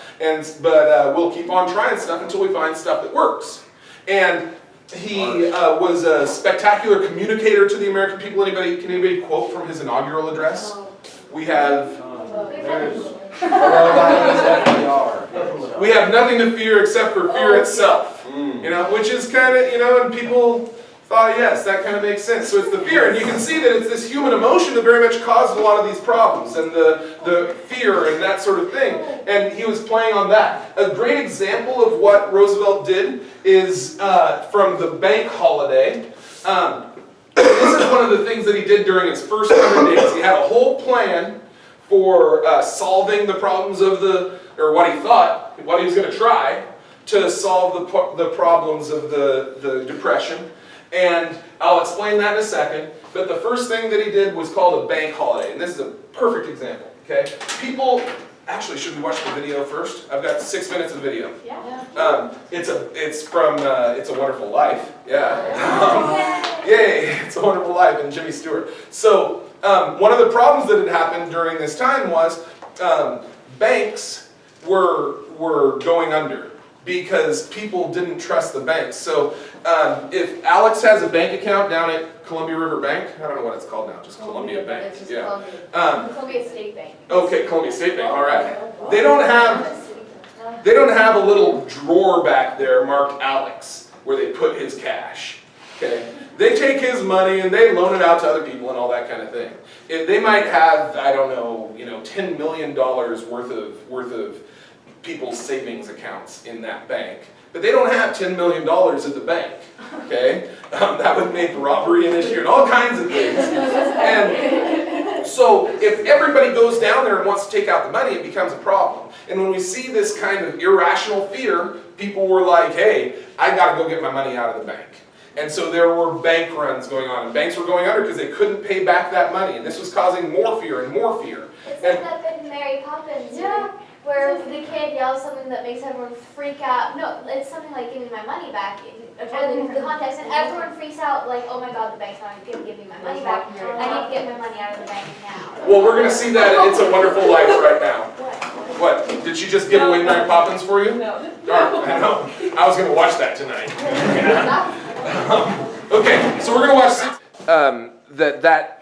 but we'll keep on trying stuff until we find stuff that works. And he was a spectacular communicator to the American people. Can anybody quote from his inaugural address? We have... We have nothing to fear except for fear itself. You know, which is kind of, you know, and people thought, yes, that kind of makes sense. So it's the fear, and you can see that it's this human emotion that very much caused a lot of these problems, and the fear and that sort of thing. And he was playing on that. A great example of what Roosevelt did is from the bank holiday. This is one of the things that he did during his first 100 days. He had a whole plan for solving the problems of or what he thought, what he was going to try to solve the problems of the Depression. And I'll explain that in a second. But the first thing that he did was called a bank holiday. And this is a perfect example, okay? People, actually, should we watch the video first? I've got 6 minutes of video. Yeah. It's from It's a Wonderful Life. Yeah. Yay, It's a Wonderful Life, and Jimmy Stewart. So, one of the problems that had happened during this time was banks were going under because people didn't trust the banks. So if Alex has a bank account down at Columbia River Bank, I don't know what it's called now, just Columbia Bank. It's just Yeah. Columbia State Bank. Okay, Columbia State Bank, all right. They don't have a little drawer back there marked Alex where they put his cash. Okay? They take his money and they loan it out to other people and all that kind of thing. They might have, I don't know, $10 million worth of people's savings accounts in that bank. But they don't have $10 million at the bank, okay? That would make robbery an issue and all kinds of things. And so if everybody goes down there and wants to take out the money, it becomes a problem. And when we see this kind of irrational fear, people were like, hey, I gotta go get my money out of the bank. And so there were bank runs going on, and banks were going under because they couldn't pay back that money, and this was causing more fear and more fear. It's like that in Mary Poppins, where the kid yells something that makes everyone freak out. No, it's something like, give me my money back, in a totally different context, and everyone freaks out like, oh my god, the bank's not going to give me my money back. I need to get my money out of the bank now. Well, we're going to see that in It's a Wonderful Life right now. What? Did she just give away Mary Poppins for you? No. I know. I was going to watch that tonight. Okay, so we're going to watch that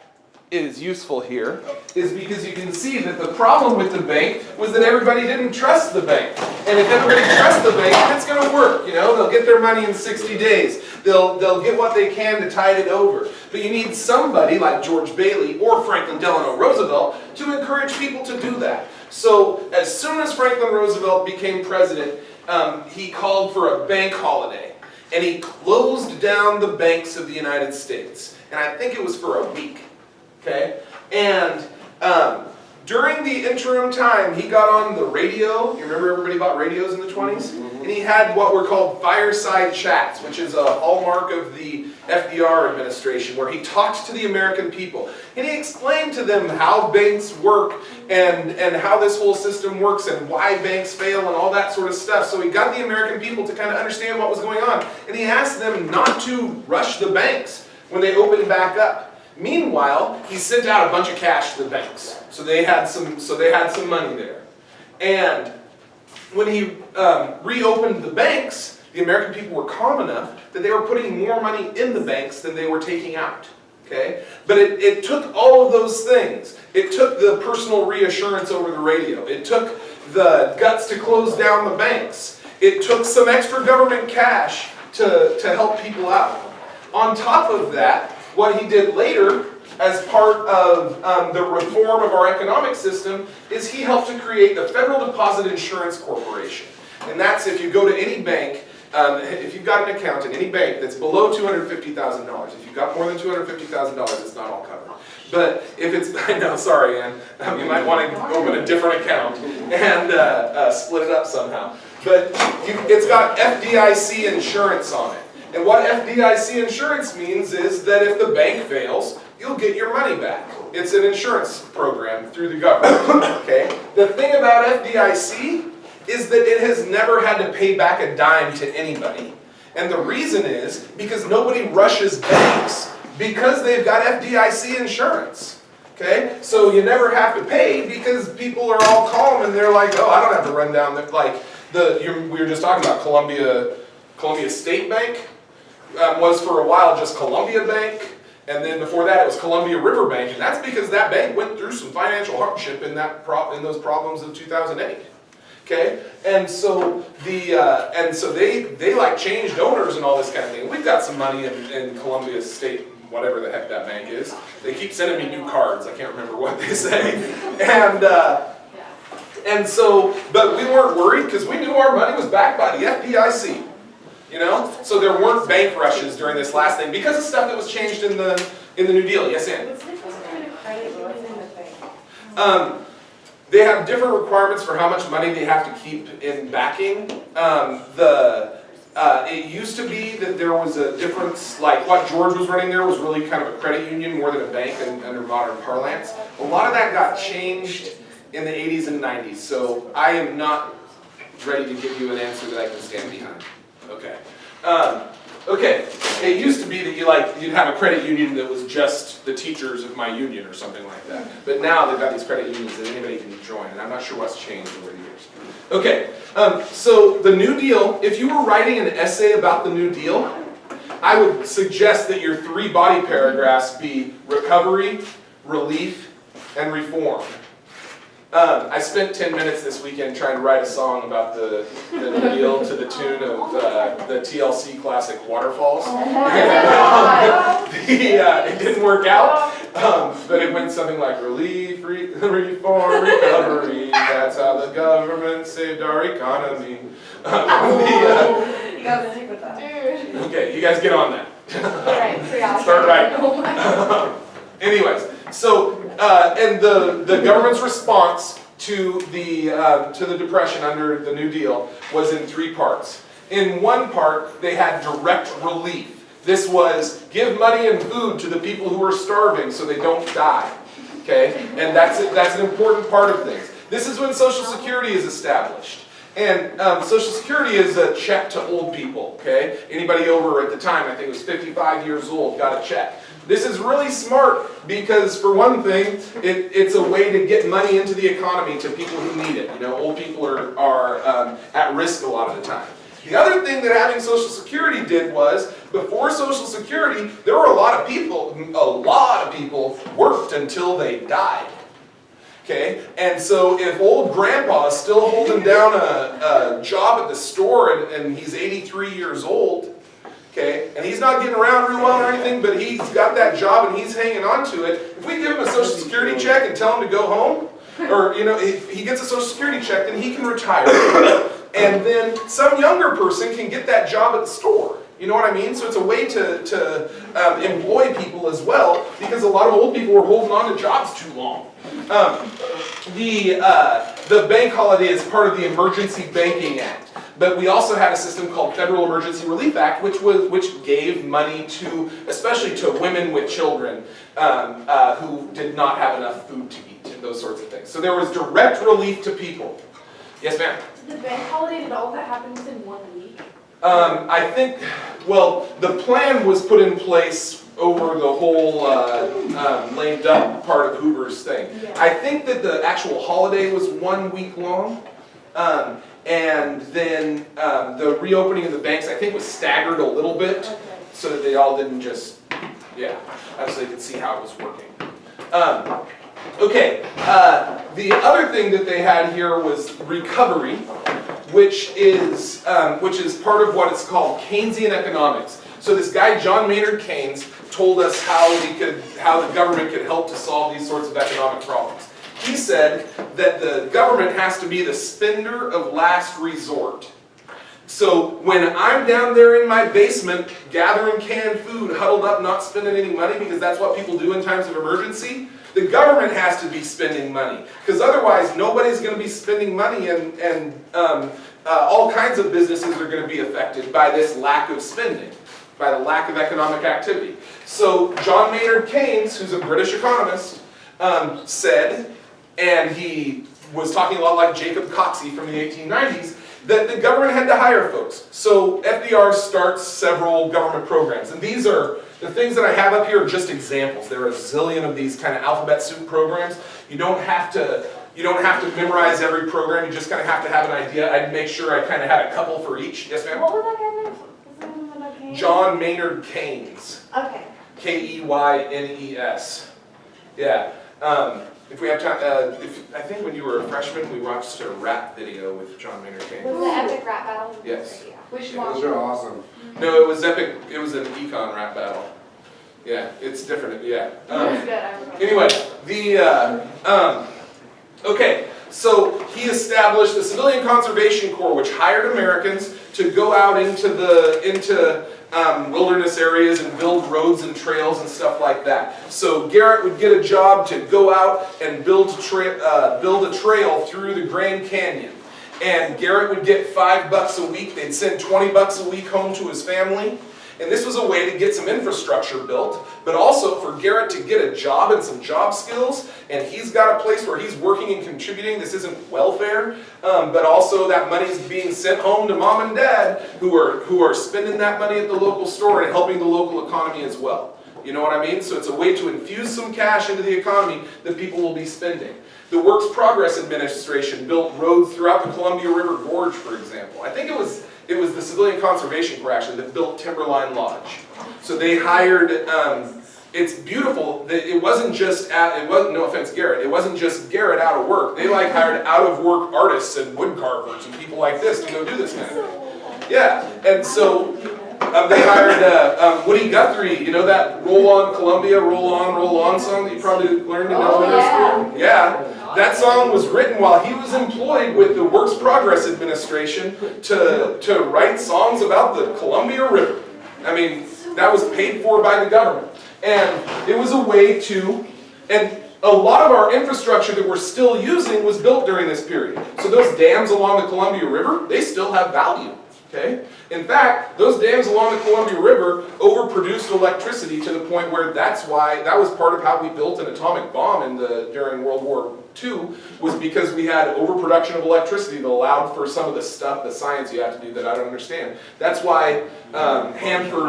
is useful here is because you can see that the problem with the bank was that everybody didn't trust the bank. And if everybody trusts the bank, it's going to work. They'll get their money in 60 days. They'll get what they can to tide it over. But you need somebody like George Bailey or Franklin Delano Roosevelt to encourage people to do that. So as soon as Franklin Roosevelt became president, he called for a bank holiday. And he closed down the banks of the United States. And I think it was for a week. Okay? And during the interim time, he got on the radio. You remember everybody bought radios in the 20s? And he had what were called fireside chats, which is a hallmark of the FDR administration, where he talked to the American people. And he explained to them how banks work and how this whole system works and why banks fail and all that sort of stuff. So he got the American people to kind of understand what was going on. And he asked them not to rush the banks when they opened back up. Meanwhile, he sent out a bunch of cash to the banks, so they had some money there. And when he reopened the banks, the American people were calm enough that they were putting more money in the banks than they were taking out. Okay? But it took all of those things. It took the personal reassurance over the radio. It took the guts to close down the banks. It took some extra government cash to help people out. On top of that, what he did later, as part of the reform of our economic system, is he helped to create the Federal Deposit Insurance Corporation. And that's if you go to any bank, if you've got an account in any bank that's below $250,000, if you've got more than $250,000, it's not all covered. But if it's, I know, sorry, Ann, you might want to open a different account and split it up somehow. But it's got FDIC insurance on it. And what FDIC insurance means is that if the bank fails, you'll get your money back. It's an insurance program through the government, okay? The thing about FDIC is that it has never had to pay back a dime to anybody. And the reason is because nobody rushes banks because they've got FDIC insurance, okay? So you never have to pay because people are all calm and they're like, oh, I don't have to run down the, like, we were just talking about Columbia State Bank. Was for a while just Columbia Bank, and then before that it was Columbia River Bank, and that's because that bank went through some financial hardship in those problems of 2008. Okay, and so they like changed owners and all this kind of thing. We've got some money in Columbia State, whatever the heck that bank is. They keep sending me new cards. I can't remember what they say, and so, but we weren't worried because we knew our money was backed by the FDIC. You know, so there weren't bank rushes during this last thing because of stuff that was changed in the New Deal. Yes, Ann? What's the difference between a credit union and a bank? They have different requirements for how much money they have to keep in backing. It used to be that there was a difference, like what George was running there was really kind of a credit union more than a bank under modern parlance. A lot of that got changed in the 80s and 90s, so I am not ready to give you an answer that I can stand behind. Okay. Okay. It used to be that you'd have a credit union that was just the teachers of my union or something like that. But now they've got these credit unions that anybody can join, and I'm not sure what's changed over the years. Okay. So the New Deal, if you were writing an essay about the New Deal, I would suggest that your 3 body paragraphs be recovery, relief, and reform. I spent 10 minutes this weekend trying to write a song about the New Deal to the tune of the TLC classic Waterfalls. It didn't work out, but it went something like relief, reform, recovery, that's how the government saved our economy. You gotta stick with that. Okay, you guys get on that. Alright, Start writing. Anyways, so and the government's response to the Depression under the New Deal was in 3 parts. In one part, they had direct relief. This was give money and food to the people who are starving so they don't die. Okay, and that's an important part of things. This is when Social Security is established. And Social Security is a check to old people, okay? Anybody over at the time, I think it was 55 years old, got a check. This is really smart because, for one thing, it's a way to get money into the economy to people who need it. You know, old people are at risk a lot of the time. The other thing that having Social Security did was, before Social Security, there were a lot of people worked until they died. Okay, and so if old grandpa is still holding down a job at the store and he's 83 years old, okay, and he's not getting around real well or anything, but he's got that job and he's hanging on to it, if we give him a Social Security check and tell him to go home, or, you know, if he gets a Social Security check, then he can retire. And then some younger person can get that job at the store. You know what I mean? So it's a way to employ people as well, because a lot of old people were holding on to jobs too long. The bank holiday is part of the Emergency Banking Act, but we also had a system called Federal Emergency Relief Act, which gave money to, especially to women with children who did not have enough food to eat, and those sorts of things. So there was direct relief to people. Yes, ma'am? Did the bank holiday, did all that happen within 1 week? I think, well, the plan was put in place over the whole lame duck part of Hoover's thing. Yeah. I think that the actual holiday was 1 week long, and then the reopening of the banks, I think, was staggered a little bit, Okay. so that they all didn't just, yeah, so they could see how it was working. Okay, the other thing that they had here was recovery, which is part of what is called Keynesian economics. So this guy, John Maynard Keynes, told us how the government could help to solve these sorts of economic problems. He said that the government has to be the spender of last resort. So when I'm down there in my basement gathering canned food, huddled up, not spending any money, because that's what people do in times of emergency, the government has to be spending money. Because otherwise nobody's going to be spending money, and all kinds of businesses are going to be affected by this lack of spending, by the lack of economic activity. So John Maynard Keynes, who's a British economist, said, and he was talking a lot like Jacob Coxey from the 1890s, that the government had to hire folks. So FDR starts several government programs, and these are, the things that I have up here are just examples. There are a zillion of these kind of alphabet soup programs. You don't have to memorize every program, you just kind of have to have an idea. I'd make sure I kind of had a couple for each. Yes, ma'am? What was that guy's name? Is the name of that guy? John Maynard Keynes. Okay. Keynes. Yeah. If we have time, I think when you were a freshman, we watched a rap video with John Maynard Keynes. Was the epic rap battle? Yes. Which Yeah, one? Those are awesome. No, it was epic. It was an econ rap battle. Yeah, it's different. Yeah. It was good, I remember. Anyway, okay, so he established the Civilian Conservation Corps, which hired Americans to go out into wilderness areas and build roads and trails and stuff like that. So Garrett would get a job to go out and build a trail through the Grand Canyon. And Garrett would get $5 a week. They'd send $20 a week home to his family. And this was a way to get some infrastructure built, but also for Garrett to get a job and some job skills, and he's got a place where he's working and contributing. This isn't welfare, but also that money's being sent home to mom and dad, who are spending that money at the local store and helping the local economy as well. You know what I mean? So it's a way to infuse some cash into the economy that people will be spending. The Works Progress Administration built roads throughout the Columbia River Gorge, for example. I think it was the Civilian Conservation Corps actually that built Timberline Lodge. So they hired, it's beautiful that it wasn't just, no offense Garrett, it wasn't just Garrett out of work. They like hired out of work artists and wood carvers and people like this to go do this kind of thing. Yeah, and so they hired Woody Guthrie, you know that Roll On Columbia, Roll On song that you probably learned in elementary school? Yeah. That song was written while he was employed with the Works Progress Administration to write songs about the Columbia River. I mean, that was paid for by the government. And it was a way to, and a lot of our infrastructure that we're still using was built during this period. So those dams along the Columbia River, they still have value. Okay? In fact, those dams along the Columbia River overproduced electricity to the point where that was part of how we built an atomic bomb during World War II, was because we had overproduction of electricity that allowed for some of the stuff, the science you have to do that I don't understand. That's why Hanford,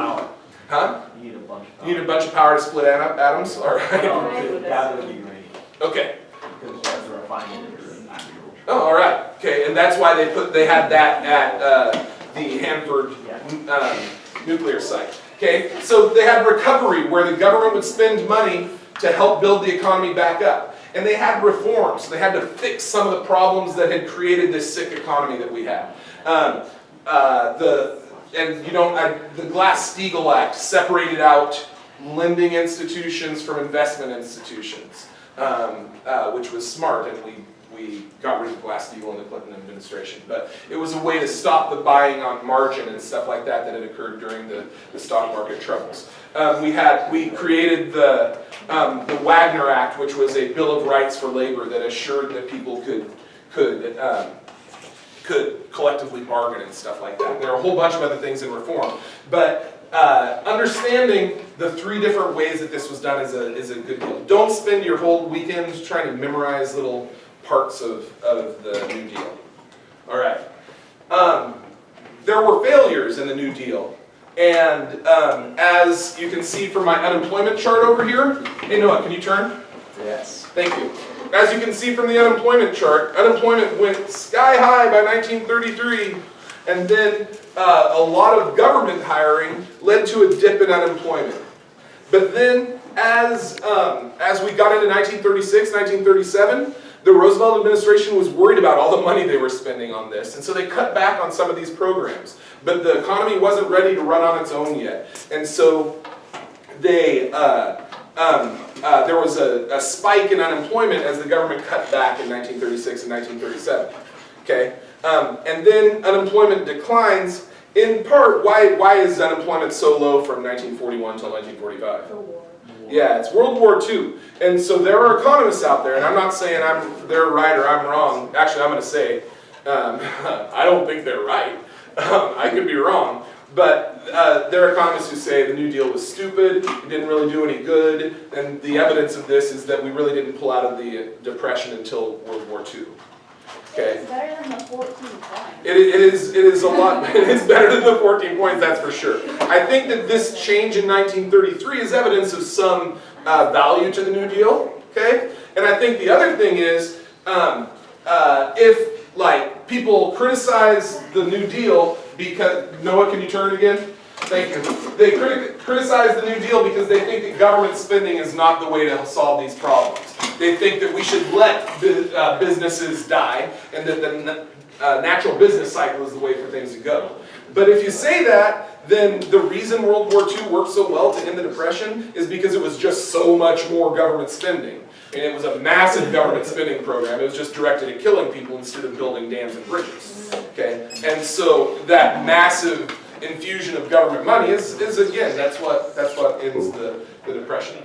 huh? You need a bunch of power. You need a bunch of power to split atoms? All right. To gather the uranium, Okay. because that's refining it is natural. Oh, all right. Okay, and that's why they had that at the Hanford nuclear site. Okay, so they had recovery where the government would spend money to help build the economy back up. And they had reforms. They had to fix some of the problems that had created this sick economy that we had. The Glass-Steagall Act separated out lending institutions from investment institutions, which was smart, and we got rid of Glass-Steagall in the Clinton administration. But it was a way to stop the buying on margin and stuff like that had occurred during the stock market troubles. We created the Wagner Act, which was a Bill of Rights for labor that assured that people could collectively bargain and stuff like that. There are a whole bunch of other things in reform, but understanding the three different ways that this was done is a good deal. Don't spend your whole weekend trying to memorize little parts of the New Deal. All right. There were failures in the New Deal, and as you can see from my unemployment chart over here, hey Noah, can you turn? Yes. Thank you. as you can see from the unemployment chart, unemployment went sky high by 1933, and then a lot of government hiring led to a dip in unemployment. But then, as we got into 1936, 1937, the Roosevelt administration was worried about all the money they were spending on this, and so they cut back on some of these programs. But the economy wasn't ready to run on its own yet, and so they there was a spike in unemployment as the government cut back in 1936 and 1937. Okay, and then unemployment declines. In part, why is unemployment so low from 1941 till 1945? The war. Yeah, it's World War II. And so there are economists out there, and I'm not saying they're right or I'm wrong. Actually, I'm going to say I don't think they're right. I could be wrong. But there are economists who say the New Deal was stupid, it didn't really do any good, and the evidence of this is that we really didn't pull out of the Depression until World War II. Okay. It's better than the 14 points. It is a lot, it is better than the 14 points, that's for sure. I think that this change in 1933 is evidence of some value to the New Deal, okay? And I think the other thing is, if like people criticize the New Deal because, Noah, can you turn it again? Thank you. They criticize the New Deal because they think that government spending is not the way to solve these problems. They think that we should let businesses die and that the natural business cycle is the way for things to go. But if you say that, then the reason World War II worked so well to end the Depression is because it was just so much more government spending. I mean, it was a massive government spending program. It was just directed at killing people instead of building dams and bridges. Okay? And so that massive infusion of government money is again, that's what ends the Depression.